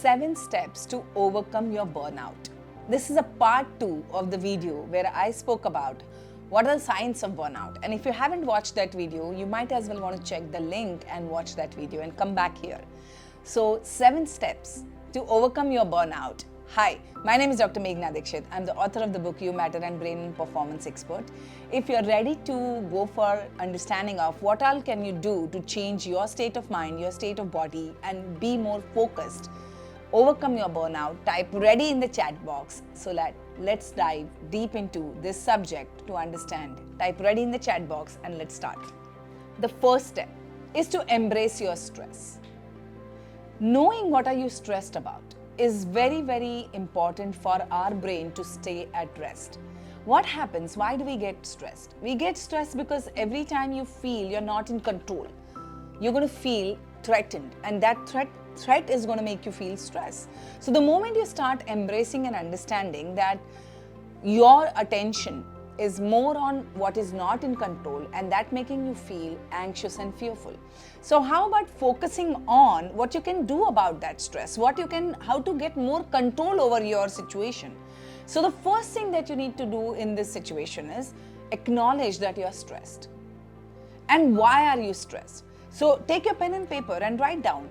7 steps to overcome your burnout. This is a part 2 of the video where I spoke about what are the signs of burnout. And if you haven't watched that video, you might as well want to check the link and watch that video and come back here. So 7 steps to overcome your burnout. Hi, my name is Dr. Meghana Dikshit. I'm the author of the book You Matter and Brain and Performance Expert. If you're ready to go for understanding of what all can you do to change your state of mind, your state of body and be more focused, overcome your burnout, type ready in the chat box. So let's dive deep into this subject to understand. Type ready in the chat box and let's start. The first step is to embrace your stress. Knowing what are you stressed about is very, very important for our brain to stay at rest. What happens? Why do we get stressed? We get stressed because every time you feel you're not in control, you're going to feel threatened, and that threat is going to make you feel stress. So the moment you start embracing and understanding that your attention is more on what is not in control, and that making you feel anxious and fearful. So how about focusing on what you can do about that stress, how to get more control over your situation. So the first thing that you need to do in this situation is acknowledge that you're stressed. And why are you stressed? So take your pen and paper and write down,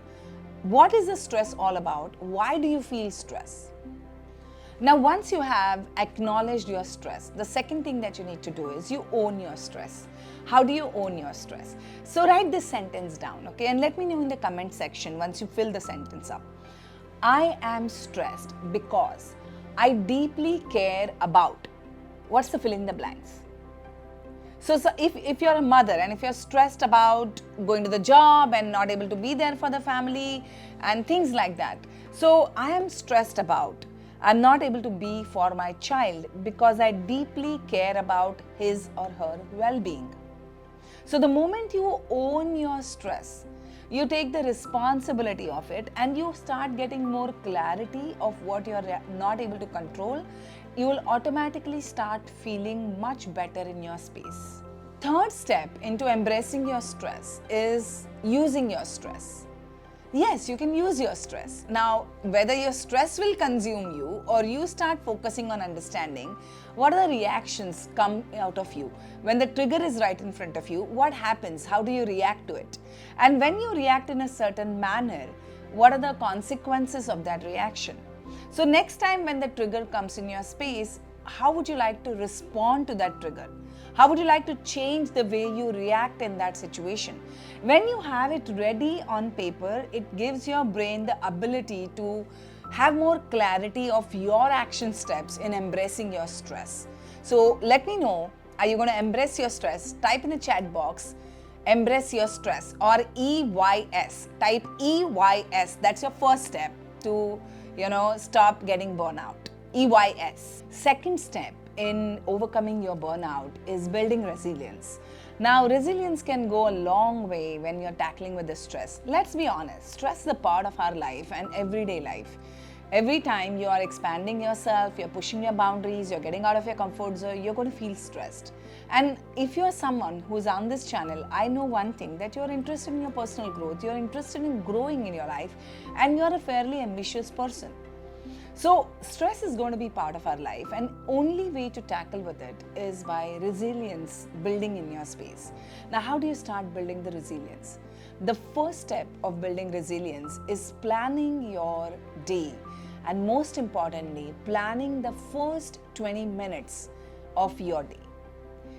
what is the stress all about? Why do you feel stress? Now, once you have acknowledged your stress, the second thing that you need to do is you own your stress. How do you own your stress? So write this sentence down, okay? And let me know in the comment section once you fill the sentence up. I am stressed because I deeply care about. What's the fill in the blanks? So if you're a mother and if you're stressed about going to the job and not able to be there for the family and things like that. So I am stressed about, I'm not able to be for my child because I deeply care about his or her well-being. So the moment you own your stress, you take the responsibility of it and you start getting more clarity of what you're not able to control, you will automatically start feeling much better in your space. Third step into embracing your stress is using your stress. Yes, you can use your stress. Now, whether your stress will consume you or you start focusing on understanding what are the reactions come out of you. When the trigger is right in front of you, what happens? How do you react to it? And when you react in a certain manner, what are the consequences of that reaction? So next time when the trigger comes in your space, how would you like to respond to that trigger? How would you like to change the way you react in that situation? When you have it ready on paper, it gives your brain the ability to have more clarity of your action steps in embracing your stress. So let me know, are you going to embrace your stress? Type in the chat box, embrace your stress, or EYS. Type EYS. That's your first step to, stop getting burnout. EYS. Second step in overcoming your burnout is building resilience. Now, resilience can go a long way when you're tackling with the stress. Let's be honest, stress is a part of our life and everyday life. Every time you are expanding yourself, you're pushing your boundaries, you're getting out of your comfort zone, you're going to feel stressed. And if you're someone who's on this channel, I know one thing, that you're interested in your personal growth, you're interested in growing in your life, and you're a fairly ambitious person. So stress is going to be part of our life, and only way to tackle with it is by resilience building in your space. Now, how do you start building the resilience? The first step of building resilience is planning your day, and most importantly, planning the first 20 minutes of your day.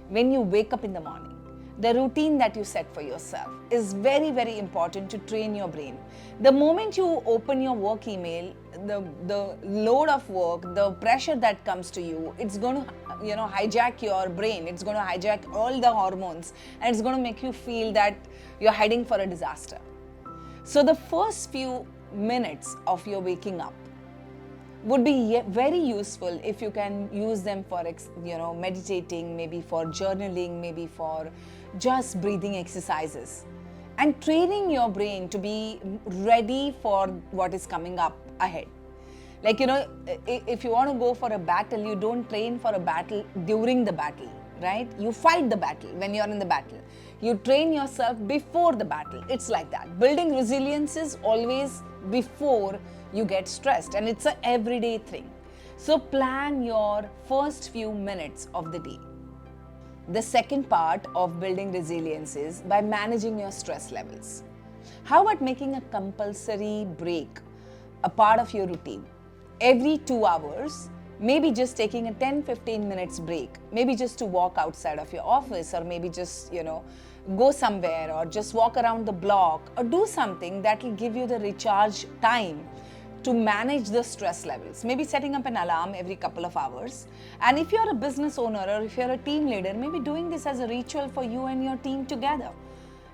When you wake up in the morning, the routine that you set for yourself is very, very important to train your brain. The moment you open your work email, the load of work, the pressure that comes to you, it's going to hijack your brain. It's going to hijack all the hormones, and it's going to make you feel that you're heading for a disaster. So the first few minutes of your waking up would be very useful if you can use them for meditating, maybe for journaling, maybe for just breathing exercises, and training your brain to be ready for what is coming up ahead. Like, if you want to go for a battle, you don't train for a battle during the battle, right? You fight the battle when you're in the battle. You train yourself before the battle. It's like that. Building resilience is always before you get stressed, and it's an everyday thing. So plan your first few minutes of the day. The second part of building resilience is by managing your stress levels. How about making a compulsory break a part of your routine? Every 2 hours, maybe just taking a 10-15 minutes break, maybe just to walk outside of your office, or maybe just, go somewhere, or just walk around the block, or do something that will give you the recharge time to manage the stress levels. Maybe setting up an alarm every couple of hours. And if you're a business owner or if you're a team leader, maybe doing this as a ritual for you and your team together.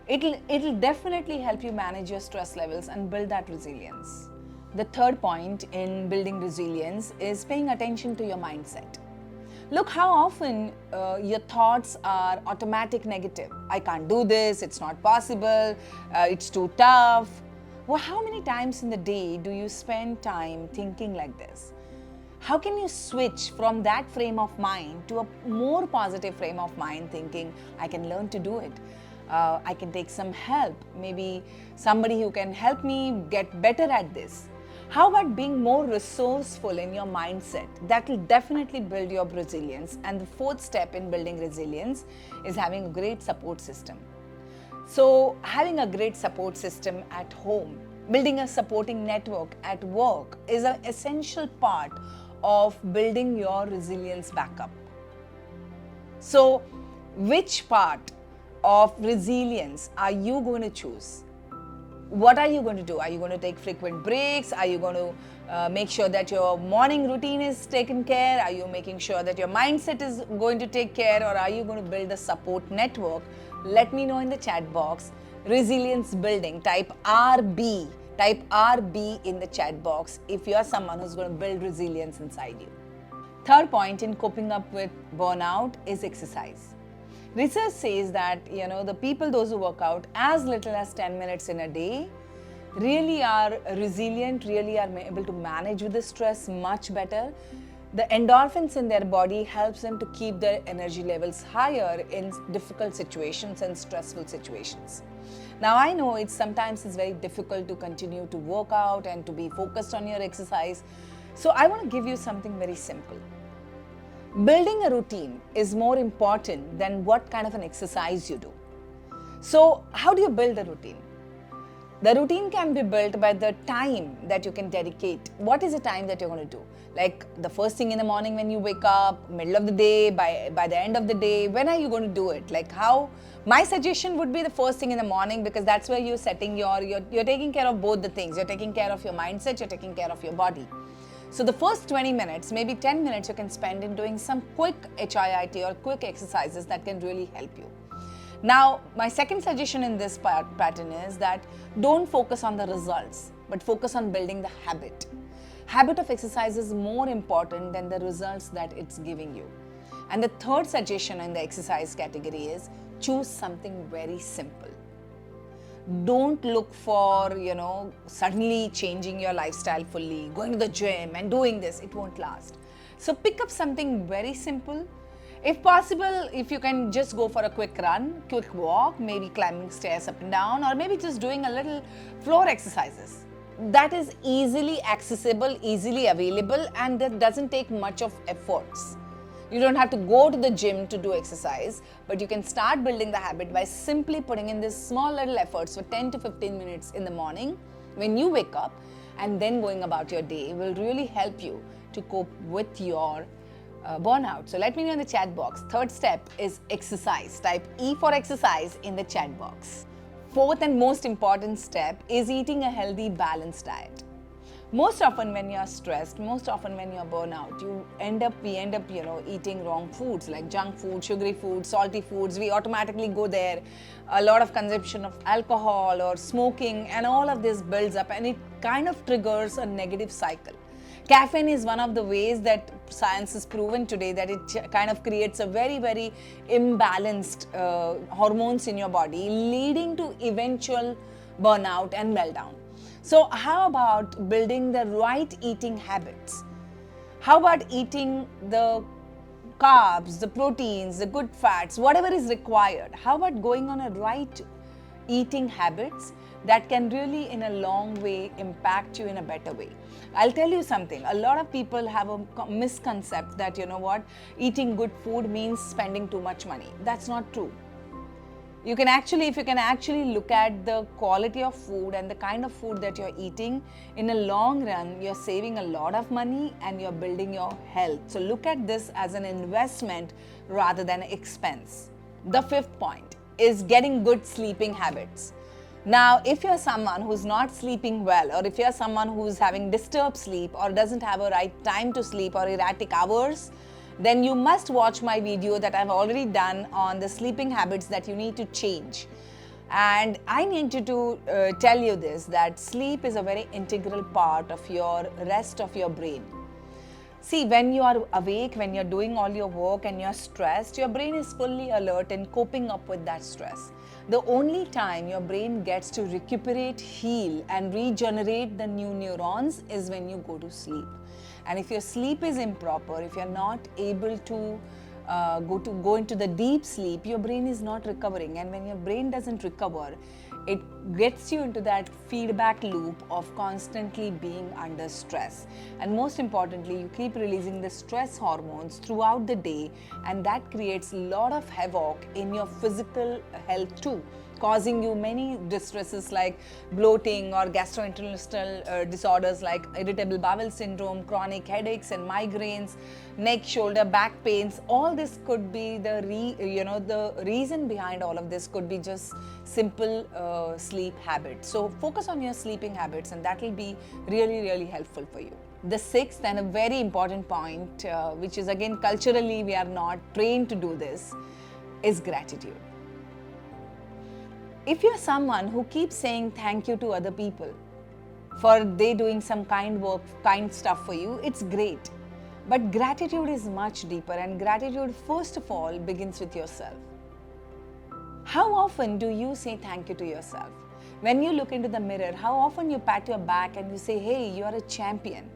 It'll definitely help you manage your stress levels and build that resilience. The third point in building resilience is paying attention to your mindset. Look how often your thoughts are automatic negative. I can't do this, it's not possible, it's too tough. Well, how many times in the day do you spend time thinking like this? How can you switch from that frame of mind to a more positive frame of mind, thinking, I can learn to do it. I can take some help, maybe somebody who can help me get better at this. How about being more resourceful in your mindset? That will definitely build your resilience. And the fourth step in building resilience is having a great support system. So having a great support system at home, building a supporting network at work is an essential part of building your resilience back up. So which part of resilience are you going to choose? What are you going to do? Are you going to take frequent breaks? Are you going to make sure that your morning routine is taken care? Are you making sure that your mindset is going to take care? Or are you going to build a support network? Let me know in the chat box. Resilience building, type RB. Type RB in the chat box if you are someone who's going to build resilience inside you. Third point in coping up with burnout is exercise. Research says that, the people, those who work out as little as 10 minutes in a day, really are resilient, really are able to manage with the stress much better. The endorphins in their body helps them to keep their energy levels higher in difficult situations and stressful situations. Now, I know sometimes it's very difficult to continue to work out and to be focused on your exercise. So I want to give you something very simple. Building a routine is more important than what kind of an exercise you do. So how do you build a routine? The routine can be built by the time that you can dedicate. What is the time that you're going to do? Like the first thing in the morning when you wake up, middle of the day, by the end of the day, when are you going to do it? Like how? My suggestion would be the first thing in the morning, because that's where you're setting you're taking care of both the things. You're taking care of your mindset, you're taking care of your body. So the first 20 minutes, maybe 10 minutes you can spend in doing some quick HIIT or quick exercises that can really help you. Now, my second suggestion in this pattern is that don't focus on the results, but focus on building the habit. Habit of exercise is more important than the results that it's giving you. And the third suggestion in the exercise category is choose something very simple. Don't look for, suddenly changing your lifestyle fully, going to the gym and doing this. It won't last. So pick up something very simple. If possible, if you can just go for a quick run, quick walk, maybe climbing stairs up and down, or maybe just doing a little floor exercises. That is easily accessible, easily available, and that doesn't take much of efforts. You don't have to go to the gym to do exercise, but you can start building the habit by simply putting in these small little efforts for 10 to 15 minutes in the morning when you wake up, and then going about your day will really help you to cope with your burnout. So let me know in the chat box. Third step is exercise. Type E for exercise in the chat box. Fourth and most important step is eating a healthy, balanced diet. Most often when you're stressed, most often when you're burnout, we end up, eating wrong foods like junk food, sugary food, salty foods. We automatically go there. A lot of consumption of alcohol or smoking, and all of this builds up, and it kind of triggers a negative cycle. Caffeine is one of the ways that science has proven today that it kind of creates a very, very imbalanced hormones in your body, leading to eventual burnout and meltdown. So how about building the right eating habits? How about eating the carbs, the proteins, the good fats, whatever is required. How about going on a right eating habits that can really in a long way impact you in a better way? I'll tell you something. A lot of people have a misconception that, you know what, eating good food means spending too much money. That's not true. If you can actually look at the quality of food and the kind of food that you're eating, in a long run, you're saving a lot of money and you're building your health. So look at this as an investment rather than an expense. The fifth point is getting good sleeping habits. Now, if you're someone who's not sleeping well, or if you're someone who's having disturbed sleep or doesn't have a right time to sleep or erratic hours, then you must watch my video that I've already done on the sleeping habits that you need to change. And I need to tell you this, that sleep is a very integral part of your rest of your brain. See, when you are awake, when you're doing all your work and you're stressed, your brain is fully alert and coping up with that stress. The only time your brain gets to recuperate, heal, and regenerate the new neurons is when you go to sleep. And if your sleep is improper, if you're not able to go into the deep sleep, your brain is not recovering. And when your brain doesn't recover, it gets you into that feedback loop of constantly being under stress. And most importantly, you keep releasing the stress hormones throughout the day, and that creates a lot of havoc in your physical health too, causing you many distresses like bloating or gastrointestinal disorders like irritable bowel syndrome, chronic headaches and migraines, neck, shoulder, back pains. All this could be the reason behind all of this could be just simple sleep habits. So focus on your sleeping habits, and that will be really, really helpful for you. The sixth and a very important point, which is again culturally we are not trained to do this, is gratitude. If you're someone who keeps saying thank you to other people for they doing some kind work, kind stuff for you, it's great. But gratitude is much deeper, and gratitude first of all begins with yourself. How often do you say thank you to yourself? When you look into the mirror, how often you pat your back and you say, hey, you are a champion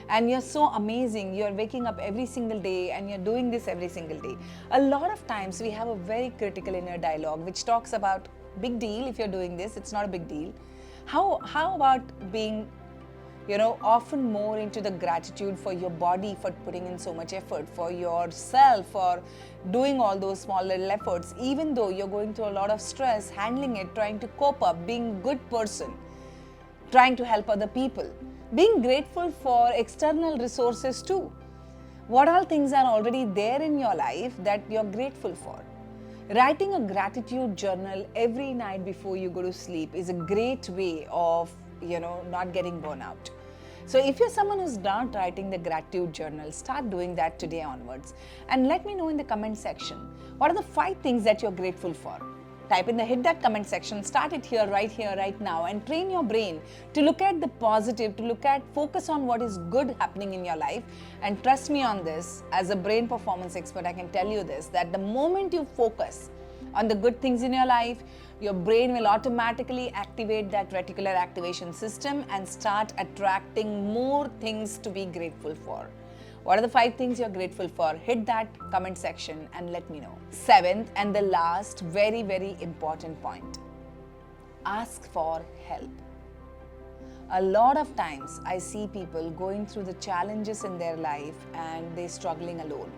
and you're so amazing, you're waking up every single day and you're doing this every single day. A lot of times we have a very critical inner dialogue which talks about, big deal if you're doing this, it's not a big deal. How about being often more into the gratitude for your body for putting in so much effort, for yourself for doing all those small little efforts, even though you're going through a lot of stress, handling it, trying to cope up, being a good person, trying to help other people, being grateful for external resources too. What all things are already there in your life that you're grateful for? Writing a gratitude journal every night before you go to sleep is a great way of not getting burnout. So if you're someone who's not writing the gratitude journal, start doing that today onwards. And let me know in the comment section, what are the 5 things that you're grateful for? Hit that comment section, start it here, right now, and train your brain to look at the positive, focus on what is good happening in your life. And trust me on this, as a brain performance expert, I can tell you this, that the moment you focus on the good things in your life, your brain will automatically activate that reticular activation system and start attracting more things to be grateful for. What are the 5 things you're grateful for? Hit that comment section and let me know. 7th and the last very, very important point. Ask for help. A lot of times I see people going through the challenges in their life and they're struggling alone.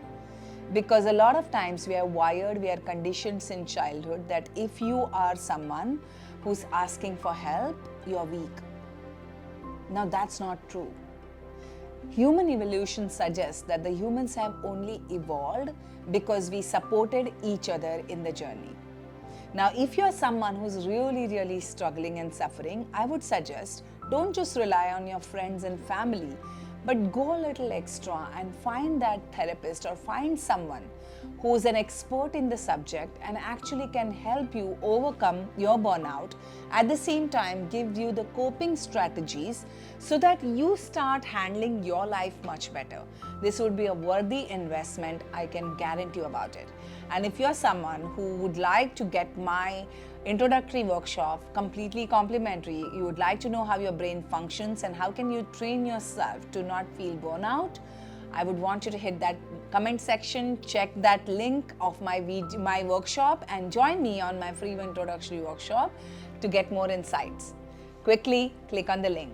Because a lot of times we are conditioned in childhood that if you are someone who's asking for help, you're weak. Now that's not true. Human evolution suggests that the humans have only evolved because we supported each other in the journey. Now, if you're someone who's really, really struggling and suffering, I would suggest don't just rely on your friends and family, but go a little extra and find that therapist or find someone who's an expert in the subject and actually can help you overcome your burnout, at the same time give you the coping strategies so that you start handling your life much better. This would be a worthy investment, I can guarantee you about it. And if you're someone who would like to get my introductory workshop completely complimentary, you would like to know how your brain functions and how can you train yourself to not feel burnout, I would want you to hit that comment section, check that link of my workshop, and join me on my free introductory workshop to get more insights. Quickly click on the link.